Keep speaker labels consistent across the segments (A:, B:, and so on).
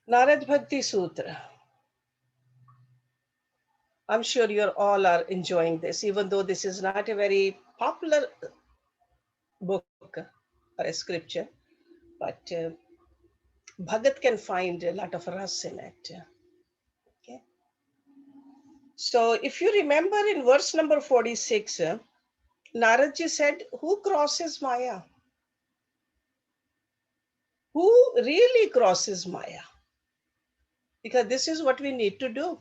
A: Narad Bhakti Sutra. I'm sure you all are enjoying this, even though this is not a very popular book or a scripture, but Bhagat can find a lot of ras in it. Okay. So if you remember in verse number 46, Naradji said, who crosses Maya? Who really crosses Maya? Because this is what we need to do.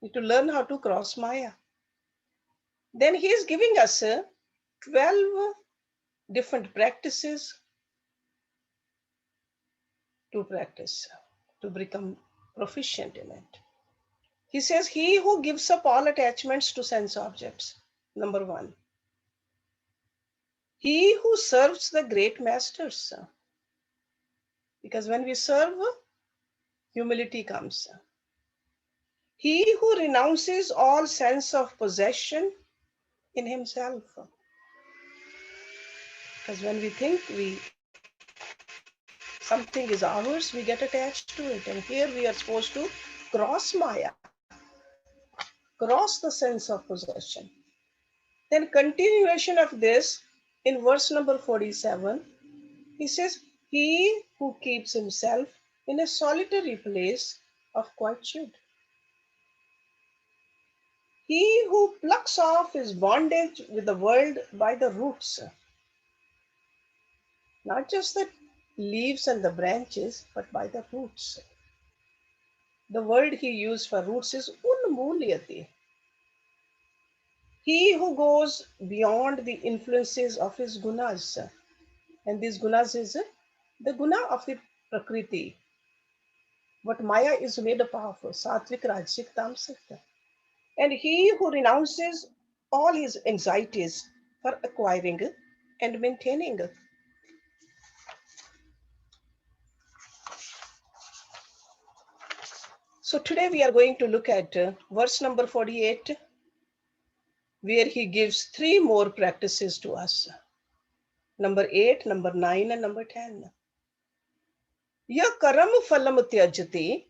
A: We need to learn how to cross Maya. Then he is giving us 12 different practices to practice, to become proficient in it. He says, he who gives up all attachments to sense objects, number 1. He who serves the great masters, because when we serve, humility comes. He who renounces all sense of possession in himself. Because when we think something is ours, we get attached to it. And here we are supposed to cross Maya, cross the sense of possession. Then continuation of this in verse number 47, he says, he who keeps himself in a solitary place of quietude. He who plucks off his bondage with the world by the roots. Not just the leaves and the branches, but by the roots. The word he used for roots is unmulyati. He who goes beyond the influences of his gunas. And these gunas is the guna of the prakriti. What Maya is made up of, sattvic, rajasic, tamasic. And he who renounces all his anxieties for acquiring and maintaining. So today we are going to look at verse number 48, where he gives 3 more practices to us. Number 8, number 9, and number 10. Ya karam phalam tyajati,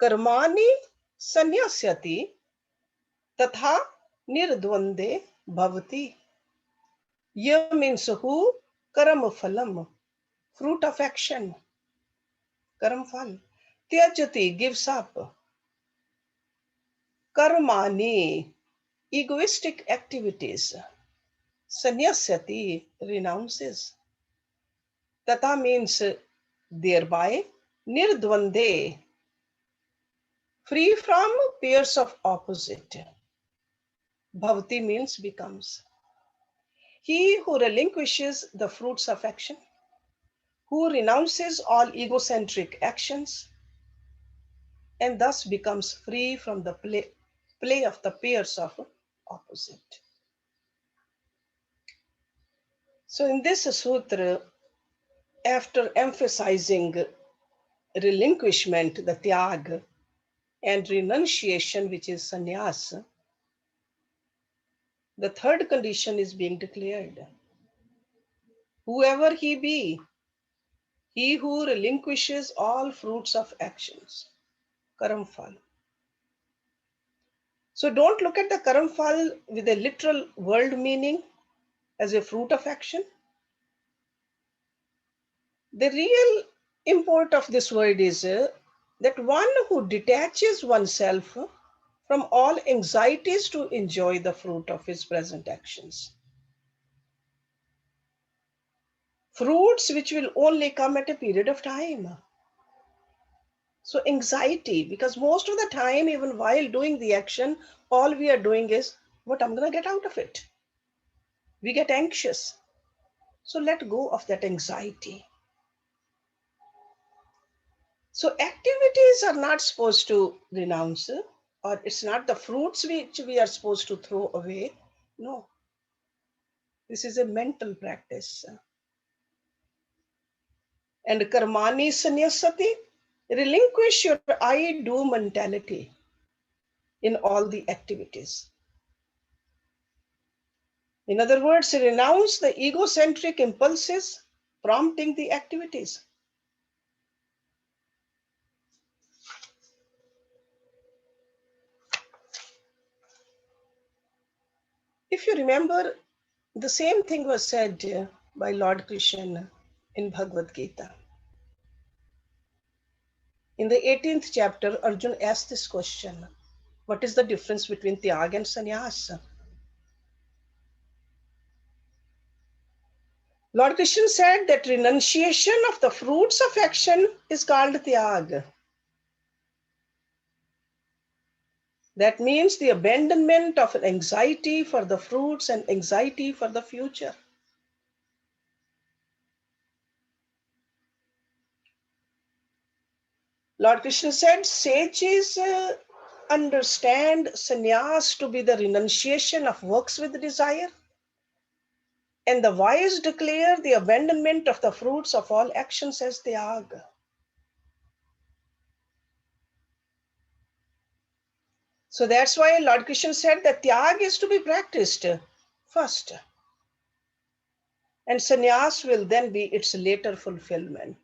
A: karmani sanyasyati, tatha nirdvande bhavati. Ya means who? Karam phalam, fruit of action. Karam phal. Tyajati, gives up. Karmani, egoistic activities. Sanyasyati, renounces. Tata means thereby. Nirdvande, free from pairs of opposite. Bhavati means becomes. He who relinquishes the fruits of action, who renounces all egocentric actions, and thus becomes free from the play of the pairs of opposite. So in this sutra, after emphasizing relinquishment, the tyag, and renunciation, which is sannyas, the third condition is being declared. Whoever he be, he who relinquishes all fruits of actions, karamphal. So don't look at the karamphal with a literal world meaning as a fruit of action. The real import of this word is that one who detaches oneself from all anxieties to enjoy the fruit of his present actions. Fruits which will only come at a period of time. So anxiety, because most of the time, even while doing the action, all we are doing is what I'm going to get out of it. We get anxious. So let go of that anxiety. So activities are not supposed to renounce, or it's not the fruits which we are supposed to throw away. No. This is a mental practice. And karmani sannyasati, relinquish your I do mentality in all the activities. In other words, renounce the egocentric impulses prompting the activities. If you remember, the same thing was said by Lord Krishna in Bhagavad Gita. In the 18th chapter, Arjun asked this question: what is the difference between tyag and sannyas? Lord Krishna said that renunciation of the fruits of action is called tyag. That means the abandonment of anxiety for the fruits and anxiety for the future. Lord Krishna said, sages understand sannyas to be the renunciation of works with desire, and the wise declare the abandonment of the fruits of all actions as tyag. So that's why Lord Krishna said that tyag is to be practiced first, and sannyas will then be its later fulfillment.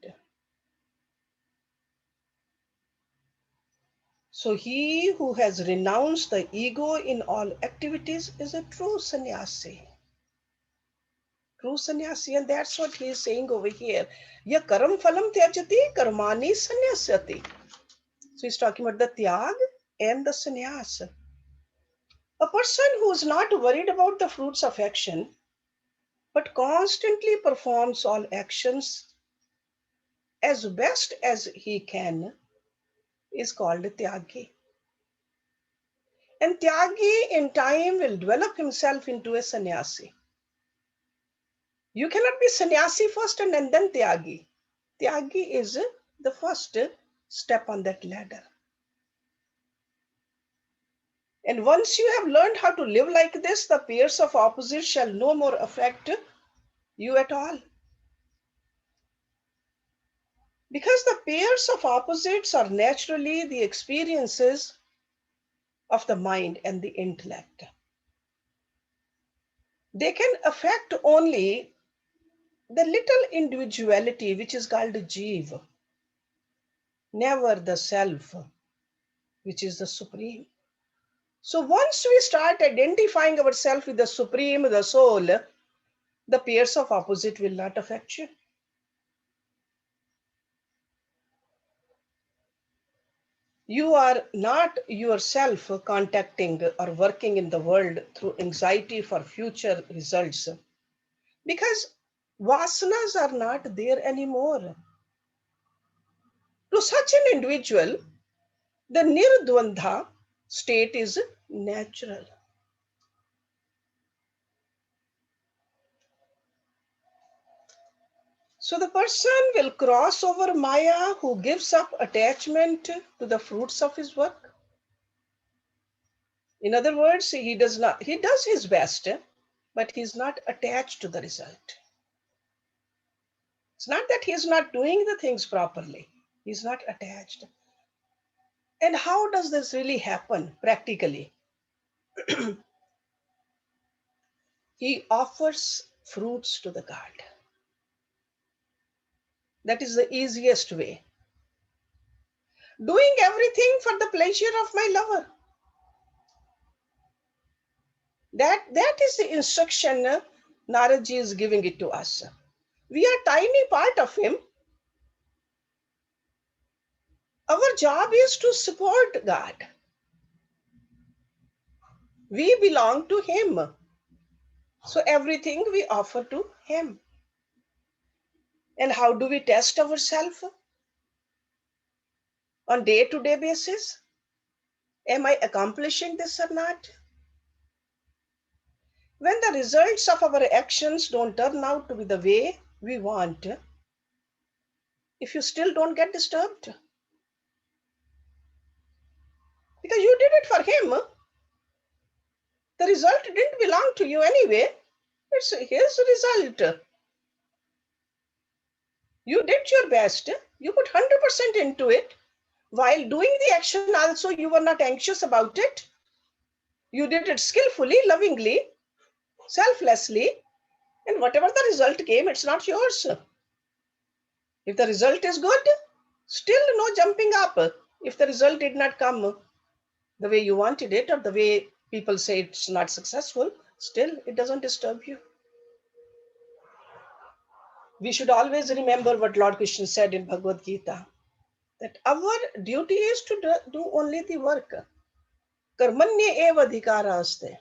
A: So he who has renounced the ego in all activities is a true sannyasi. True sannyasi, and that's what he is saying over here. Ya karam phalam tyajati karmani sannyasati. So he's talking about the tyag and the sannyas. A person who is not worried about the fruits of action, but constantly performs all actions as best as he can, is called tyagi. And tyagi in time will develop himself into a sannyasi. You cannot be sannyasi first and then tyagi. Tyagi is the first step on that ladder. And once you have learned how to live like this, the pairs of opposites shall no more affect you at all. Because the pairs of opposites are naturally the experiences of the mind and the intellect. They can affect only the little individuality which is called jiva, never the self, which is the supreme. So once we start identifying ourselves with the supreme, the soul, the pairs of opposite will not affect you. You are not yourself contacting or working in the world through anxiety for future results, because vasanas are not there anymore. To such an individual, the nirdvandha state is natural. So the person will cross over Maya who gives up attachment to the fruits of his work. In other words, he does his best, but he's not attached to the result. It's not that he's not doing the things properly. He's not attached. And how does this really happen practically? He offers fruits to the god. That is the easiest way. Doing everything for the pleasure of my lover. That is the instruction Narada is giving it to us. We are tiny part of him. Our job is to support God. We belong to him. So everything we offer to him. And how do we test ourselves? On day-to-day basis? Am I accomplishing this or not? When the results of our actions don't turn out to be the way we want, if you still don't get disturbed, because you did it for him, the result didn't belong to you anyway. It's his result. You did your best. You put 100% into it. While doing the action also, you were not anxious about it. You did it skillfully, lovingly. selflessly, and whatever the result came, it's not yours. If the result is good, still no jumping up. If the result did not come the way you wanted it, or the way people say it's not successful, still it doesn't disturb you. We should always remember what Lord Krishna said in Bhagavad Gita, that our duty is to do only the work. Karmanya eva adhikara aste,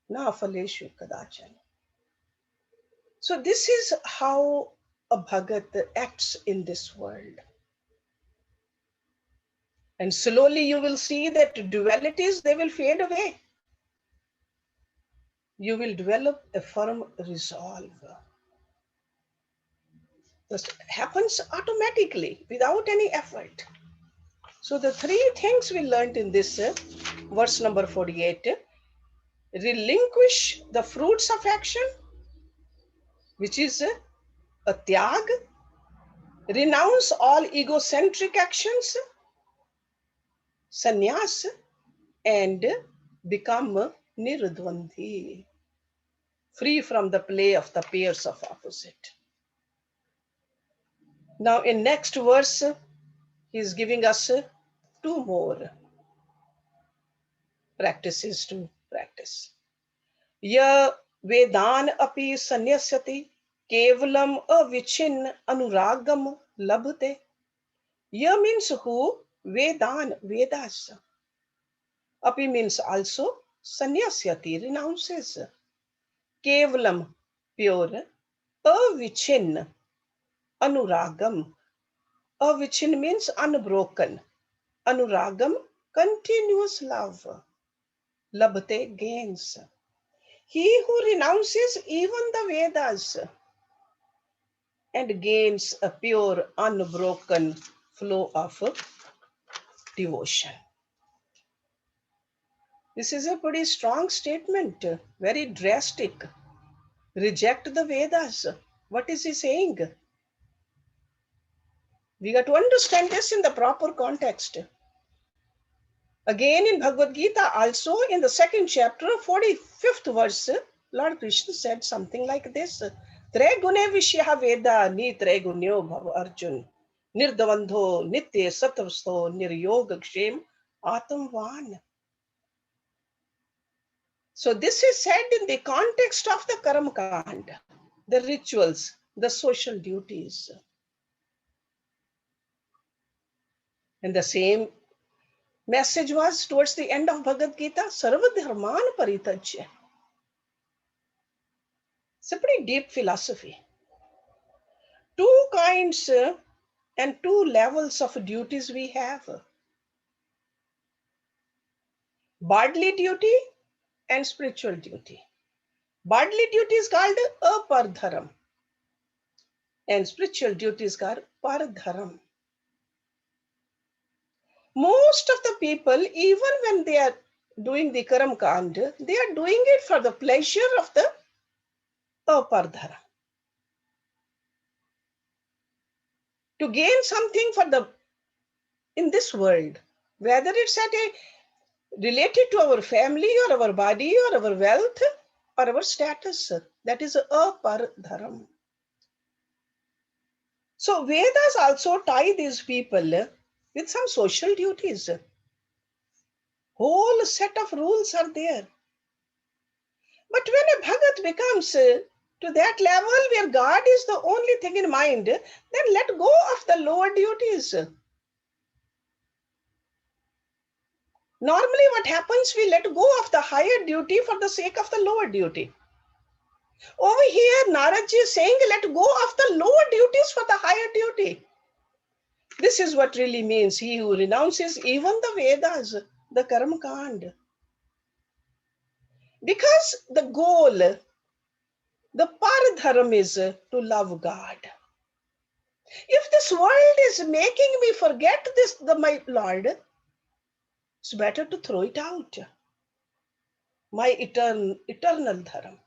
A: na phaleshu kadachan. So this is how a Bhagat acts in this world. And slowly you will see that dualities, they will fade away. You will develop a firm resolve. This happens automatically without any effort. So the three things we learned in this verse number 48, relinquish the fruits of action, which is a tyag, renounce all egocentric actions, sannyas, and become nirdvandhi, free from the play of the pairs of opposite. Now in next verse, he is giving us two more practices to practice. Ya vedan api sanyasyati kevalam avichin anuragam labhate. Ya means who? Vedan, Vedas. Api means also sanyasyati, renounces. Kevalam, pure. Avichin, anuragam. Avichin means unbroken. Anuragam, continuous love. Labhate, gains. He who renounces even the Vedas and gains a pure, unbroken flow of devotion. This is a pretty strong statement, very drastic. Reject the Vedas. What is he saying? We got to understand this in the proper context. Again in Bhagavad Gita, also in the second chapter, 45th verse, Lord Krishna said something like this. Tre gune vishya veda ni tre gunyo bhav arjun. Nirdavandho nitye sattvasto niryoga kshem atamvan. So this is said in the context of the Karam Kand, the rituals, the social duties. And the same message was towards the end of Bhagavad Gita, Sarva Dharman Paritajya. It's a pretty deep philosophy. Two kinds and two levels of duties we have. Bodily duty and spiritual duty. Bodily duty is called apardharam and spiritual duty is called pardharam. Most of the people, even when they are doing the Karam Kand, they are doing it for the pleasure of the apardharam. To gain something for the in this world, whether it's at a related to our family or our body or our wealth or our status, that is apardharam. So Vedas also tie these people with some social duties. Whole set of rules are there. But when a Bhagat becomes to that level where God is the only thing in mind, then let go of the lower duties. Normally what happens, we let go of the higher duty for the sake of the lower duty. Over here, Narada is saying, let go of the lower duties for the higher duty. This is what really means he who renounces even the Vedas, the Karma Kand. Because the goal, the paradharam is to love God. If this world is making me forget this, my Lord, it's better to throw it out. My eternal dharam.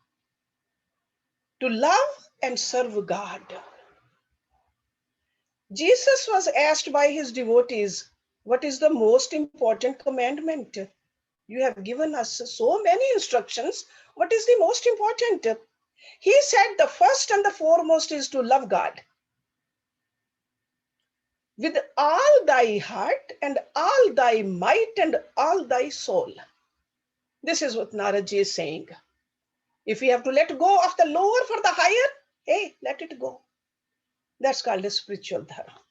A: To love and serve God. Jesus was asked by his devotees, what is the most important commandment? You have given us so many instructions. what is the most important? He said the first and the foremost is to love God with all thy heart and all thy might and all thy soul. This is what Narada is saying. If we have to let go of the lower for the higher, hey, let it go. That's called a spiritual dharma.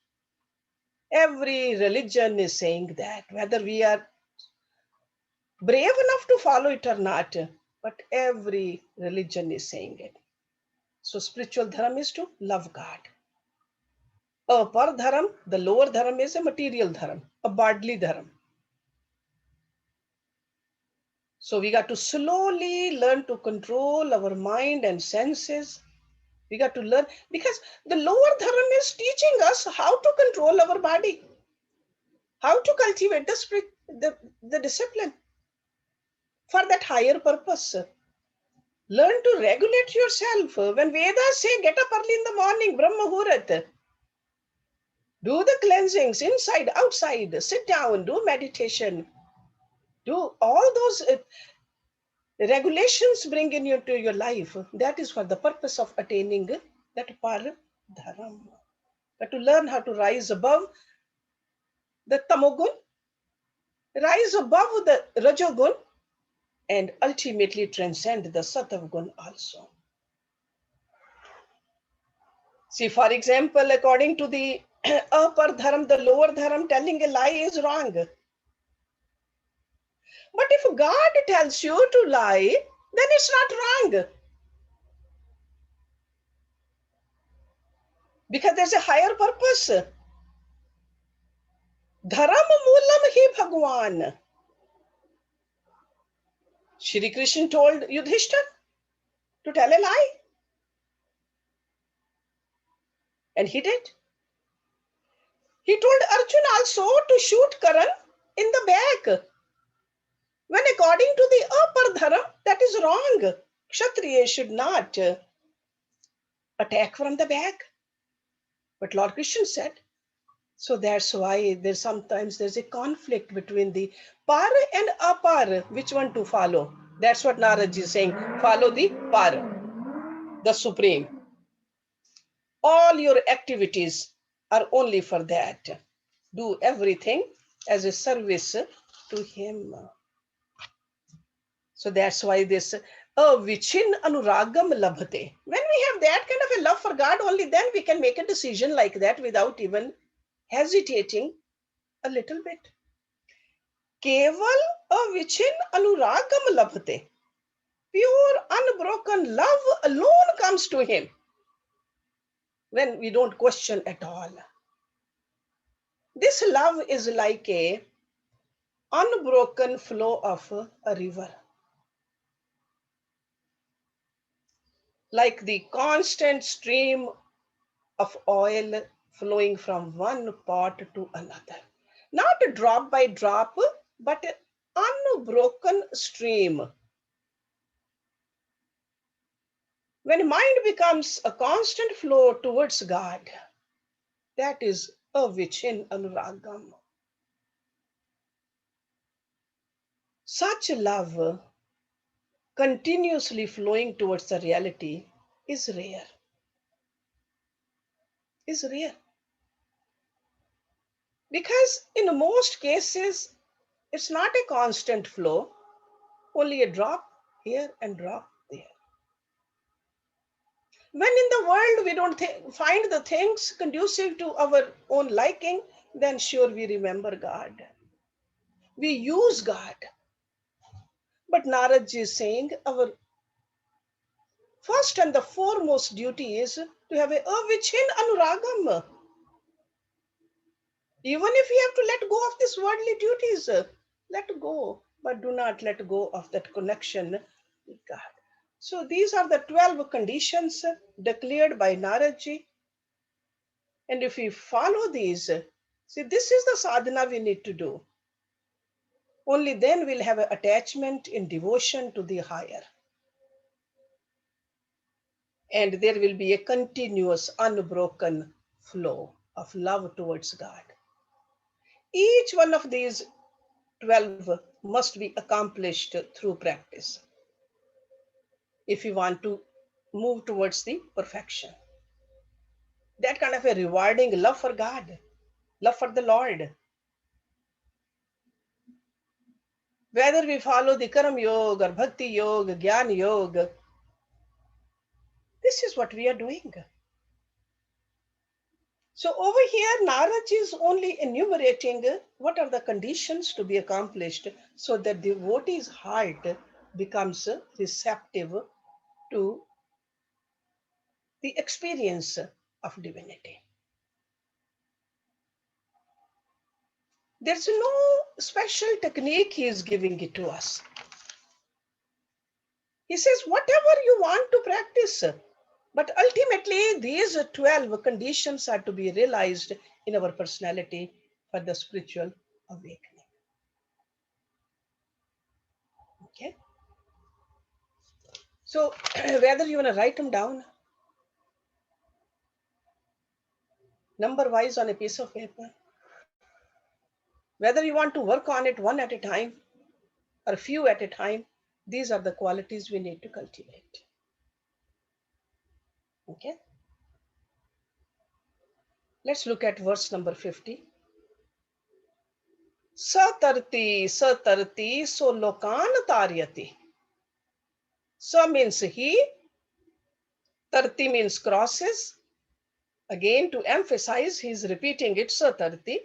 A: Every religion is saying that, whether we are brave enough to follow it or not, but every religion is saying it. So spiritual dharma is to love God. Par dharam, the lower dharam is a material dharam, a bodily dharam. So we got to slowly learn to control our mind and senses. We got to learn, because the lower dharam is teaching us how to control our body, how to cultivate the spirit, the discipline for that higher purpose. Learn to regulate yourself. When Vedas say get up early in the morning, Brahma Muhurat, do the cleansings inside, outside, sit down, do meditation, do all those regulations bring in into your life. That is for the purpose of attaining that par dharam. But to learn how to rise above the tamogun, rise above the rajogun, and ultimately transcend the satavgun also. See, for example, according to the upper dharam, the lower dharam, telling a lie is wrong. But if God tells you to lie, then it's not wrong. Because there's a higher purpose. Dharam moolam hi Bhagwan. Shri Krishna told Yudhishthir to tell a lie. And he did. He told Arjuna also to shoot Karan in the back. When according to the upper dharam, that is wrong. Kshatriya should not attack from the back. But Lord Krishna said, so that's why there's a conflict between the par and apar. Which one to follow? That's what Narada is saying. Follow the par, the supreme. All your activities are only for that. Do everything as a service to him. So that's why this vichin anuragam labhate. When we have that kind of a love for God, only then we can make a decision like that without even hesitating a little bit. Keval vichin anuragam labhate. Pure unbroken love alone comes to him when we don't question at all. This love is like a unbroken flow of a river. Like the constant stream of oil flowing from one pot to another. Not drop by drop, but an unbroken stream. When mind becomes a constant flow towards God, that is a vichin anuragam. Such love continuously flowing towards the reality is rare. Is rare. Because in most cases, it's not a constant flow, only a drop here and drop there. When in the world we don't find the things conducive to our own liking, then sure we remember God. We use God. But Narada is saying our first and the foremost duty is to have a vichin anuragam. Even if we have to let go of these worldly duties, let go, but do not let go of that connection with God. So these are the 12 conditions declared by Narada. And if we follow these, see, this is the sadhana we need to do. Only then we'll have an attachment in devotion to the higher. And there will be a continuous, unbroken flow of love towards God. Each one of these 12 must be accomplished through practice. if you want to move towards the perfection. That kind of a rewarding love for God, love for the Lord. Whether we follow the Karam Yoga or Bhakti Yoga, Gyan Yoga, this is what we are doing. So over here, Narad is only enumerating what are the conditions to be accomplished so that the devotee's heart becomes receptive to the experience of divinity. There's no special technique he is giving it to us. He says, whatever you want to practice, but ultimately these 12 conditions are to be realized in our personality for the spiritual awakening. Okay. So whether you want to write them down number wise on a piece of paper, whether you want to work on it one at a time or few at a time, these are the qualities we need to cultivate. Okay. Let's look at verse number 50. Satarti, satarti, so lokan taryati. Sa means he, tarti means crosses. Again, to emphasize, he's repeating it, satarti.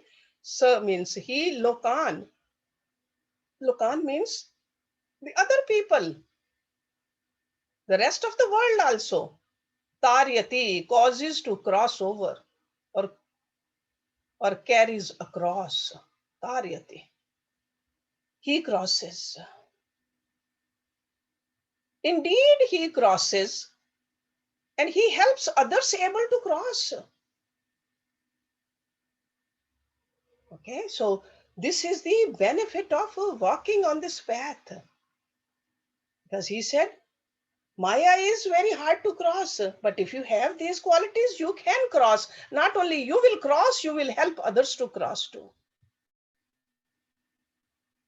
A: Sa means he, lokan. Lokan means the other people, the rest of the world also. Taryati causes to cross over or, or carries across. Taryati. He crosses. Indeed, he crosses and he helps others able to cross. Okay, so this is the benefit of walking on this path. Because he said, Maya is very hard to cross, but if you have these qualities, you can cross. Not only you will cross, you will help others to cross too.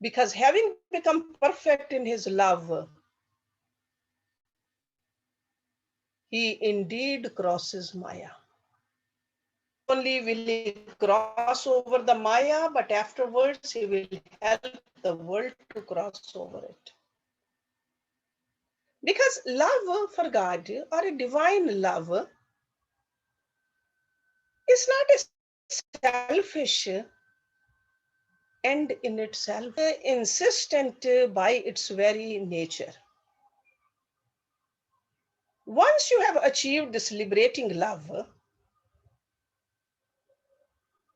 A: Because having become perfect in his love, he indeed crosses Maya. Only will he cross over the Maya, but afterwards he will help the world to cross over it. Because love for God or a divine love is not a selfish end in itself, insistent by its very nature. Once you have achieved this liberating love,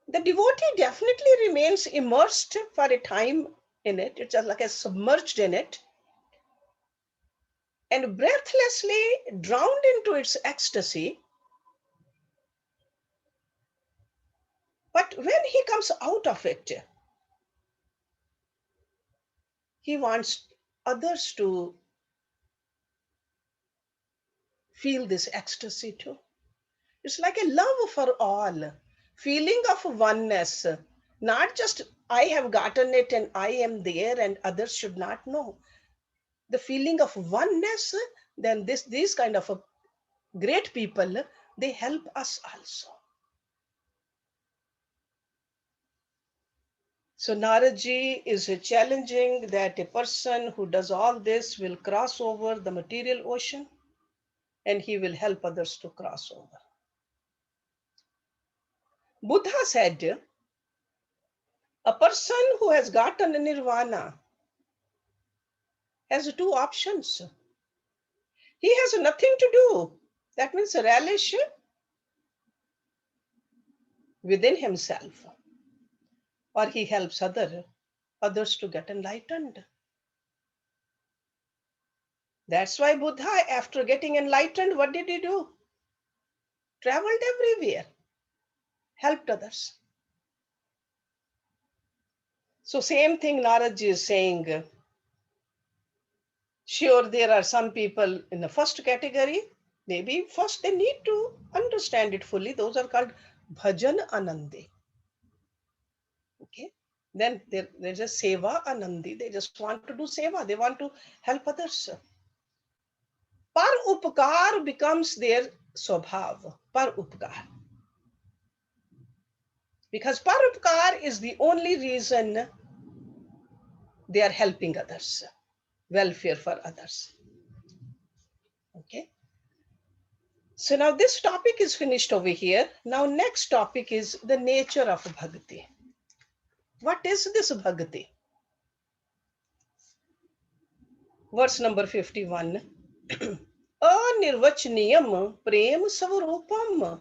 A: the devotee definitely remains immersed for a time in it. It's just like a submerged in it and breathlessly drowned into its ecstasy. But when he comes out of it, he wants others to feel this ecstasy too. It's like a love for all, feeling of oneness, not just I have gotten it and I am there and others should not know. The feeling of oneness, then these kind of great people, they help us also. So Naraji is challenging that a person who does all this will cross over the material ocean and he will help others to cross over. Buddha said, a person who has gotten nirvana has two options. He has nothing to do. That means relish within himself, or he helps others to get enlightened. That's why Buddha, after getting enlightened, what did he do? Traveled everywhere, helped others. So same thing Narad is saying. Sure, there are some people in the first category. Maybe first they need to understand it fully. Those are called bhajan anandi. Okay. Then there's a seva anandi. They just want to do seva. They want to help others. Par upkar becomes their swabhav. Par upkar. Because par upkar is the only reason they are helping others, welfare for others. Okay. So now this topic is finished over here. Now next topic is the nature of bhakti. What is this bhakti? Verse number 51. Anirvachaniyam prem savarupam.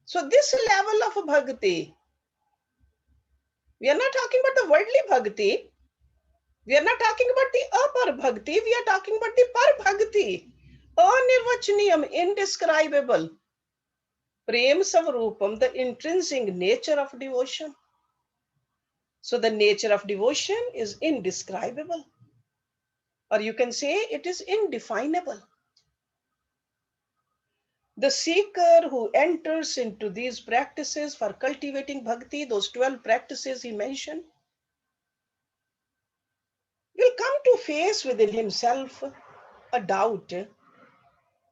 A: So this level of bhakti, we are not talking about the worldly bhakti. We are not talking about the apar bhakti. We are talking about the par bhakti. Anirvachaniyam, indescribable. Prem savarupam, the intrinsic nature of devotion. So the nature of devotion is indescribable. Or you can say it is indefinable. The seeker who enters into these practices for cultivating bhakti, those 12 practices he mentioned, will come to face within himself a doubt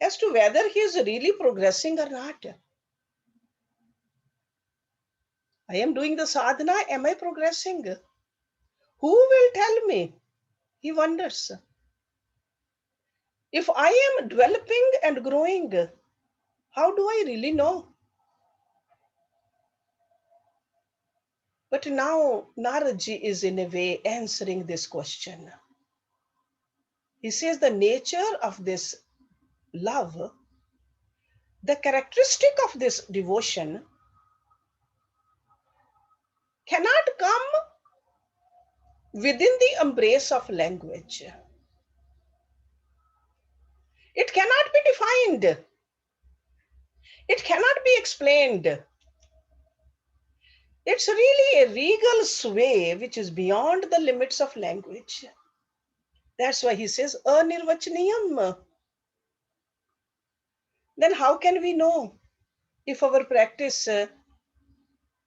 A: as to whether he is really progressing or not. I am doing the sadhana, am I progressing? Who will tell me? He wonders. If I am developing and growing, how do I really know? But now Naraji is in a way answering this question. He says the nature of this love, the characteristic of this devotion cannot come within the embrace of language. It cannot be defined. It cannot be explained. It's really a regal sway which is beyond the limits of language. That's why he says, Anirvachaniyam. Then how can we know if our practice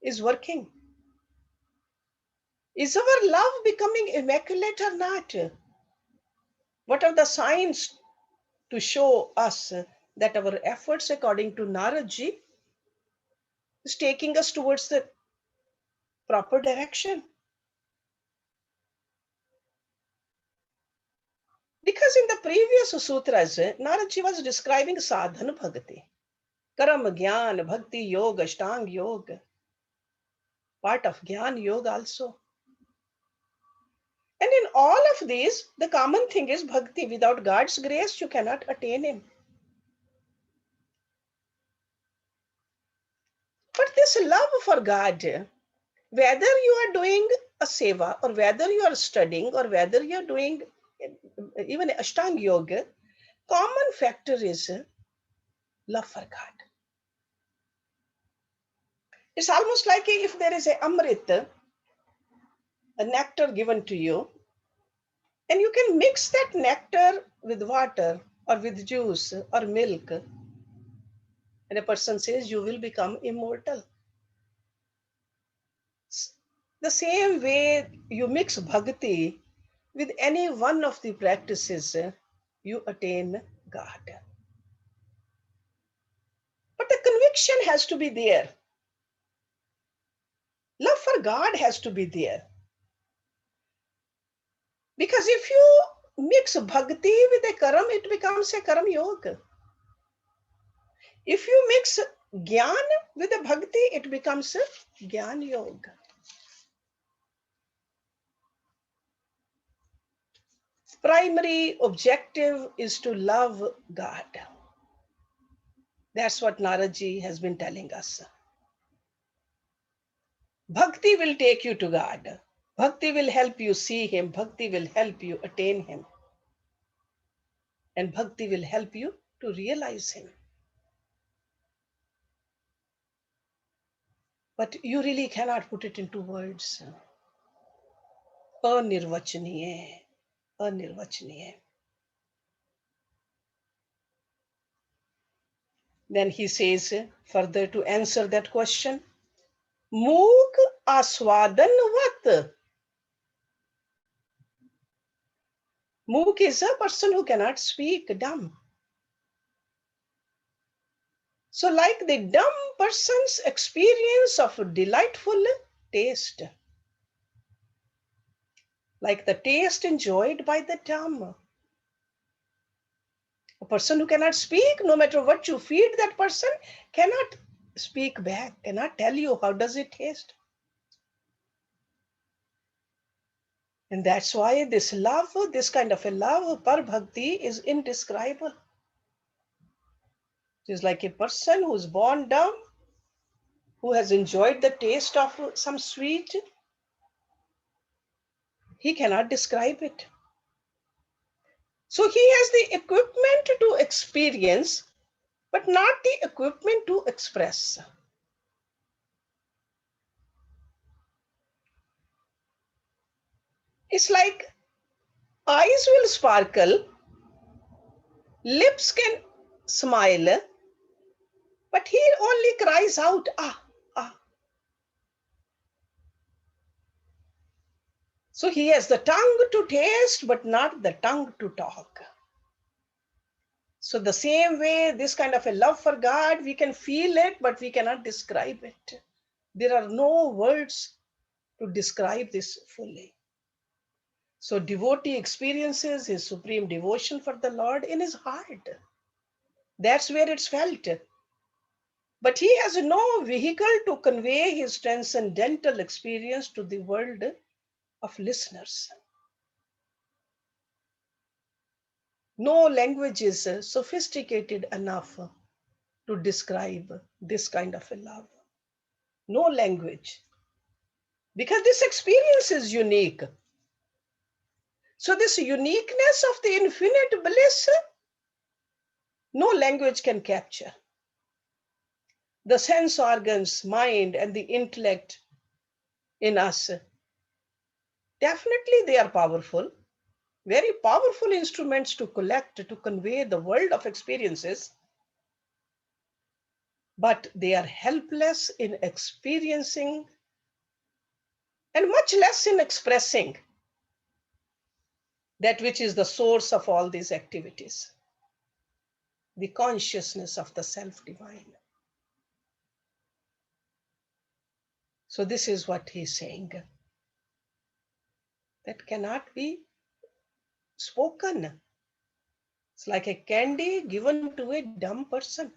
A: is working? Is our love becoming immaculate or not? What are the signs to show us that our efforts, according to Naraji, is taking us towards the proper direction? Because in the previous sutras, Naraji was describing sadhana bhakti, karma gyan, bhakti yoga, ashtang yoga, part of gyan yoga also. And in all of these, the common thing is bhakti. Without God's grace, you cannot attain Him. But this love for God, whether you are doing a seva or whether you are studying or whether you are doing even Ashtanga Yoga, common factor is love for God. It's almost like if there is a amrit, a nectar given to you, and you can mix that nectar with water or with juice or milk, and a person says you will become immortal. The same way you mix bhakti with any one of the practices, you attain God. But the conviction has to be there. Love for God has to be there. Because if you mix bhakti with a karam, it becomes a karam yoga. If you mix gyan with a bhakti, it becomes a gyan yoga. Primary objective is to love God. That's what Naraji has been telling us. Bhakti will take you to God. Bhakti will help you see Him. Bhakti will help you attain Him. And bhakti will help you to realize Him. But you really cannot put it into words. Anirvachaniye. Anirvachaniye. Then he says further to answer that question, Mook aswadan vat. Mook is a person who cannot speak, dumb. So like the dumb person's experience of delightful taste, like the taste enjoyed by the dumb. A person who cannot speak, no matter what you feed that person, cannot speak back, cannot tell you how does it taste. And that's why this love, this kind of a love, par bhakti, is indescribable. It is like a person who's born dumb, who has enjoyed the taste of some sweet. He cannot describe it. So he has the equipment to experience, but not the equipment to express. It's like eyes will sparkle, lips can smile, but he only cries out, ah, ah. So he has the tongue to taste, but not the tongue to talk. So the same way, this kind of a love for God, we can feel it, but we cannot describe it. There are no words to describe this fully. So devotee experiences his supreme devotion for the Lord in his heart. That's where it's felt. But he has no vehicle to convey his transcendental experience to the world of listeners. No language is sophisticated enough to describe this kind of a love. No language. Because this experience is unique. So this uniqueness of the infinite bliss, no language can capture. The sense organs, mind, and the intellect in us, definitely they are powerful, very powerful instruments to collect, to convey the world of experiences, but they are helpless in experiencing and much less in expressing that which is the source of all these activities, the consciousness of the self divine. So this is what he's saying. That cannot be spoken. It's like a candy given to a dumb person.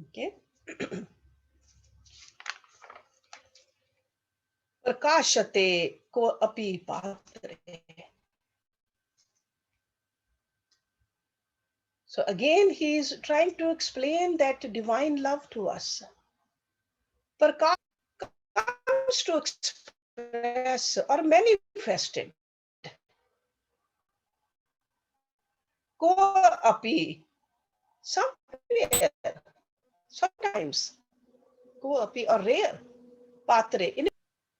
A: Okay. Prakashate ko api patre. So again, he is trying to explain that divine love to us. Prakash comes to express or manifested. Ko api, somewhere, sometimes, ko api or rare, patre, in a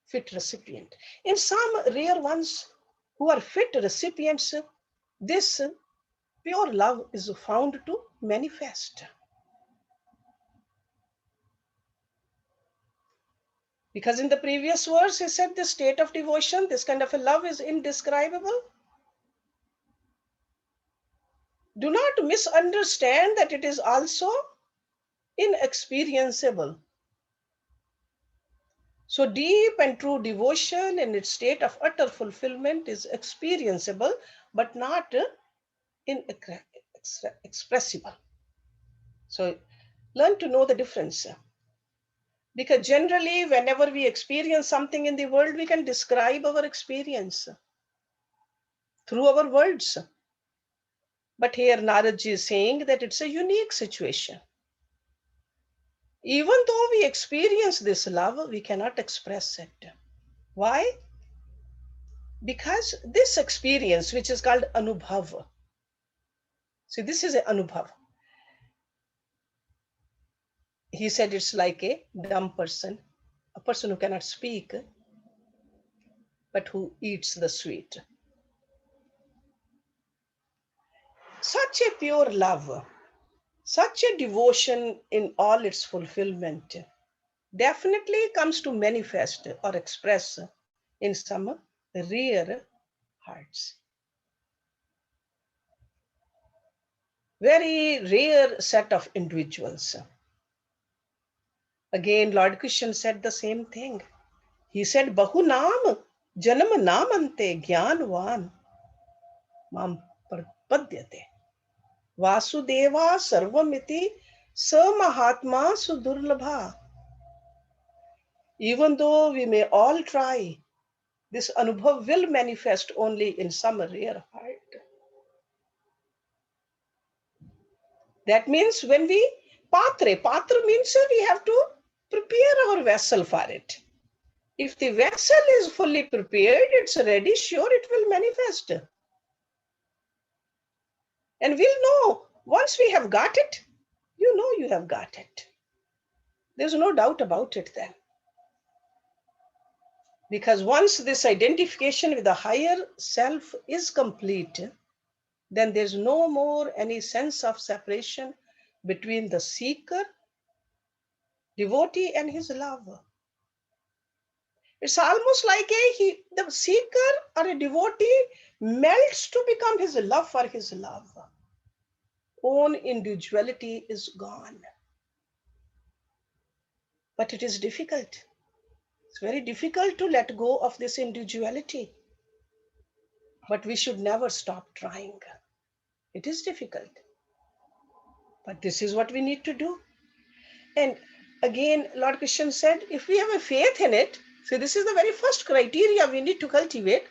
A: fit recipient. In some rare ones who are fit recipients, this pure love is found to manifest. Because in the previous verse, he said the state of devotion, this kind of a love is indescribable. Do not misunderstand that it is also inexperienceable. So deep and true devotion in its state of utter fulfillment is experienceable, but not inexpressible. So learn to know the difference. Because generally, whenever we experience something in the world, we can describe our experience through our words. But here Narada is saying that it's a unique situation. Even though we experience this love, we cannot express it. Why? Because this experience, which is called anubhav, see, this is an anubhav. He said it's like a dumb person, a person who cannot speak, but who eats the sweet. Such a pure love, such a devotion in all its fulfillment definitely comes to manifest or express in some rare hearts. Very rare set of individuals. Again, Lord Krishna said the same thing. He said, Bahu naam janam namante jnanvan mam prapadyate. Vasudeva sarvamiti samahatma sudurlabha. Even though we may all try, this anubhav will manifest only in some rare heart. That means when we patra means we have to prepare our vessel for it. If the vessel is fully prepared, it's ready, sure it will manifest. And we'll know once we have got it, you know you have got it. There's no doubt about it then. Because once this identification with the higher self is complete, then there's no more any sense of separation between the seeker, devotee, and his lover. It's almost like the seeker or a devotee melts to become his love for his love. Own individuality is gone. But it is difficult. It's very difficult to let go of this individuality. But we should never stop trying. It is difficult. But this is what we need to do. And again, Lord Krishna said, if we have a faith in it, so this is the very first criteria we need to cultivate,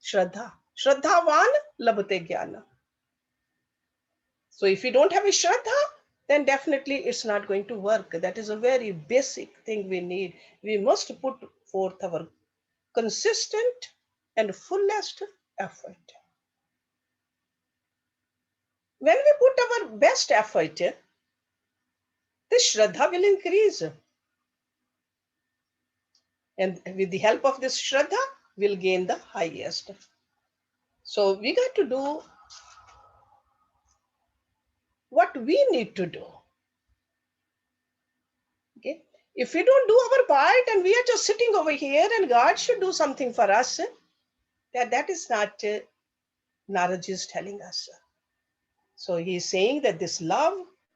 A: Shraddha. Shraddhavan labhate jnana. So if we don't have a Shraddha, then definitely it's not going to work. That is a very basic thing we need. We must put forth our consistent and fullest effort. When we put our best effort, the Shraddha will increase. And with the help of this Shraddha, we'll gain the highest. So we got to do what we need to do. Okay? If we don't do our part and we are just sitting over here and God should do something for us, that is not Narada is telling us. So he is saying that this love,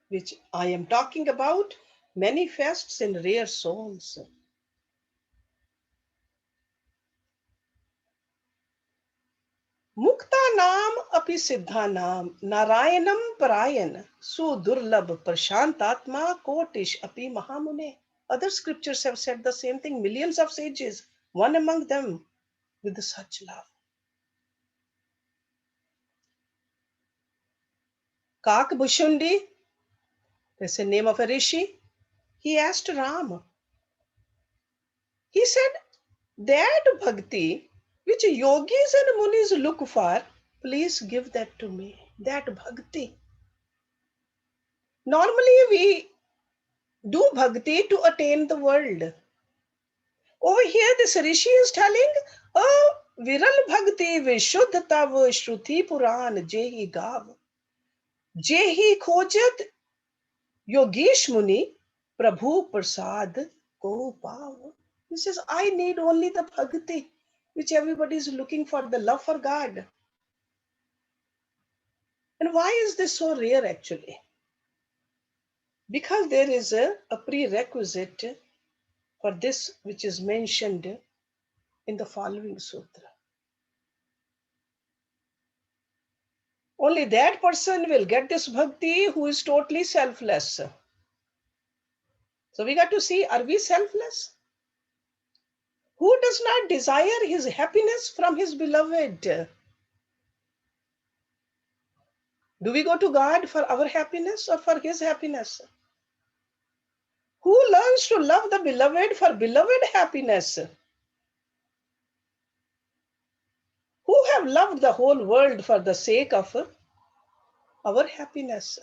A: which I am talking about, manifests in rare souls. Mukta naam api siddha naam narayanam parayan sudurlabh prashantatma kotish api mahamune. Other scriptures have said the same thing. Millions of sages, one among them with such love. Kak Bhushundi, that's the name of a rishi, he asked Ram. He said, that bhakti which yogis and munis look for, please give that to me. That bhakti. Normally we do bhakti to attain the world. Over here, this rishi is telling, oh, viral bhakti vishuddha tav shruti puran jehi gav. Jehi khojat yogish muni prabhu prasad ko pav. He says, I need only the bhakti, which everybody is looking for, the love for God. And why is this so rare actually? Because there is a prerequisite for this which is mentioned in the following sutra. Only that person will get this bhakti who is totally selfless. So we got to see, are we selfless? Who does not desire his happiness from his beloved? Do we go to God for our happiness or for his happiness? Who learns to love the beloved for beloved happiness? Who have loved the whole world for the sake of our happiness?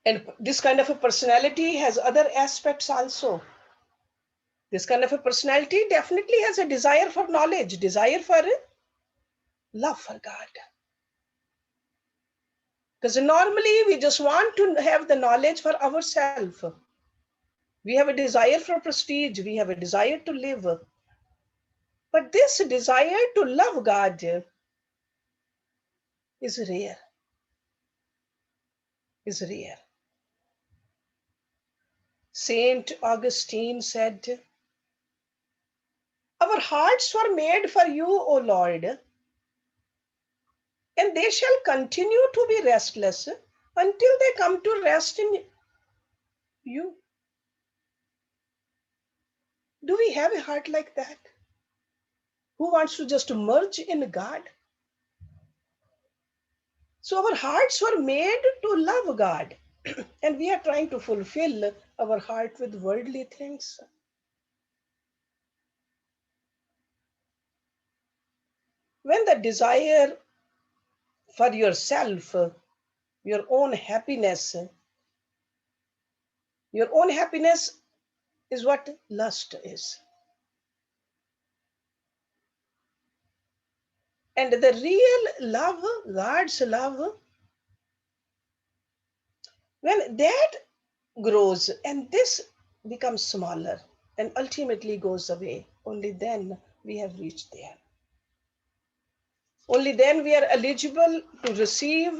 A: And this kind of a personality has other aspects also. This kind of a personality definitely has a desire for knowledge, desire for love for God. Because normally we just want to have the knowledge for ourselves. We have a desire for prestige. We have a desire to live. But this desire to love God is rare, is rare. Saint Augustine said, our hearts were made for you, O Lord, and they shall continue to be restless until they come to rest in you. Do we have a heart like that? Who wants to just merge in God? So our hearts were made to love God, and we are trying to fulfill our heart with worldly things. When the desire for yourself, your own happiness is what lust is. And the real love, God's love, when that grows and this becomes smaller and ultimately goes away, only then we have reached there. Only then we are eligible to receive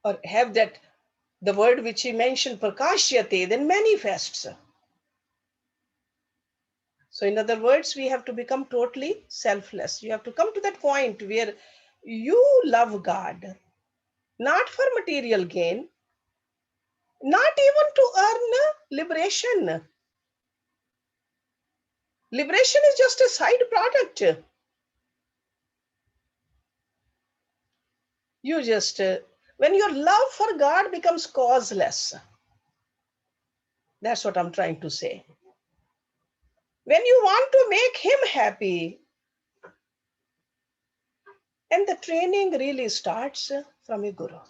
A: or have that, the word which he mentioned, prakashyate, then manifests. So in other words, we have to become totally selfless. You have to come to that point where you love God, not for material gain, not even to earn liberation. Liberation is just a side product. You just, when your love for God becomes causeless, that's what I'm trying to say. When you want to make him happy, and the training really starts from a guru.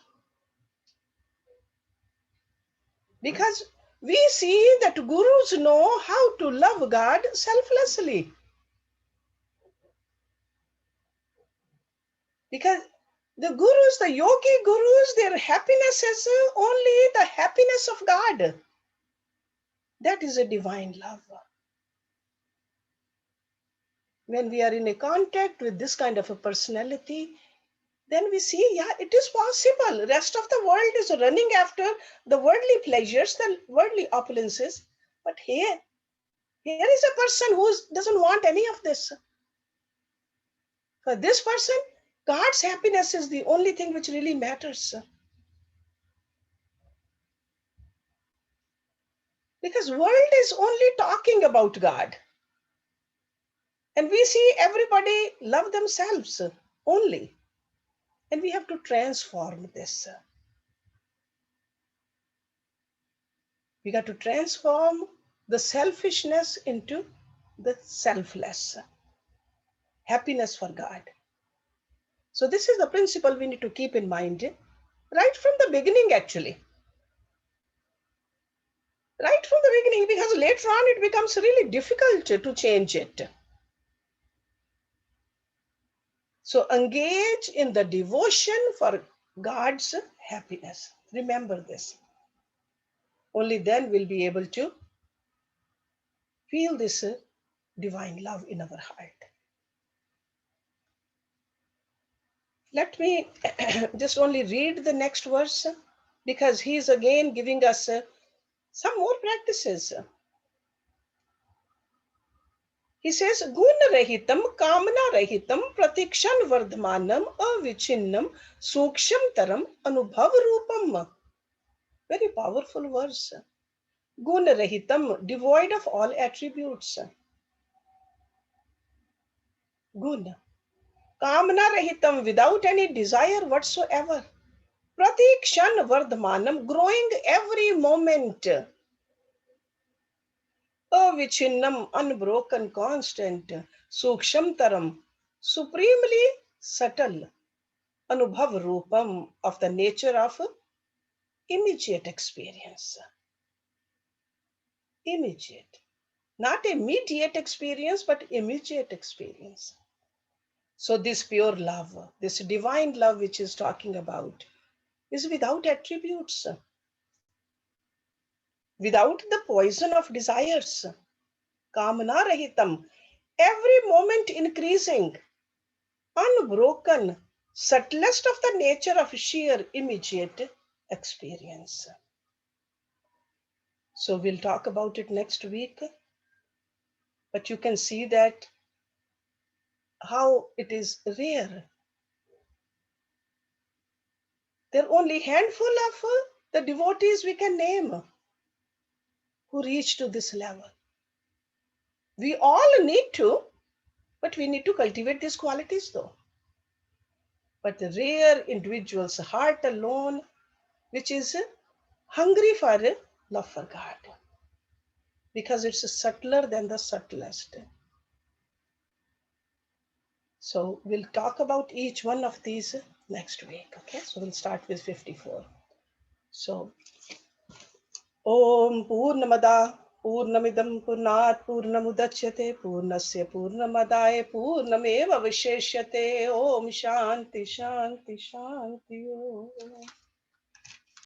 A: Because we see that gurus know how to love God selflessly. Because the gurus, the yogi gurus, their happiness is only the happiness of God. That is a divine love. When we are in a contact with this kind of a personality, then we see, yeah, it is possible. Rest of the world is running after the worldly pleasures, the worldly opulences. But here is a person who doesn't want any of this. For this person, God's happiness is the only thing which really matters. Because world is only talking about God. And we see everybody love themselves only. And we have to transform this. We got to transform the selfishness into the selfless. Happiness for God. So this is the principle we need to keep in mind right from the beginning, actually. Right from the beginning, because later on it becomes really difficult to change it. So engage in the devotion for God's happiness. Remember this. Only then we'll be able to feel this divine love in our heart. Let me just only read the next verse because he's again giving us some more practices. He says, Gun rahitam, kamna rahitam, pratikshan vardhamanam, avichinnam, suksham taram, anubhav rupam. Very powerful verse. Gun rahitam, devoid of all attributes. Gun. Kamna rahitam, without any desire whatsoever. Pratikshan vardhamanam, growing every moment. Avichinnam, unbroken, constant. Suksham taram, supremely subtle. Anubhav rupam, of the nature of immediate experience. Immediate. Not immediate experience, but immediate experience. So this pure love, this divine love which is talking about, is without attributes. without the poison of desires. Kamana rahitam, every moment increasing, unbroken, subtlest of the nature of sheer immediate experience. So we'll talk about it next week, but you can see that how it is rare. There are only handful of the devotees we can name who reach to this level. We all need to, but we need to cultivate these qualities though. But the rare individual's heart alone, which is hungry for love for God, because it's subtler than the subtlest. So we'll talk about each one of these next week. Okay, so we'll start with 54. So Om Purnamada Purnamidam Purnat Purnamudachyate Purnasya Purnamadaya Purnameva Visheshyate Om Shanti Shanti Shanti Om.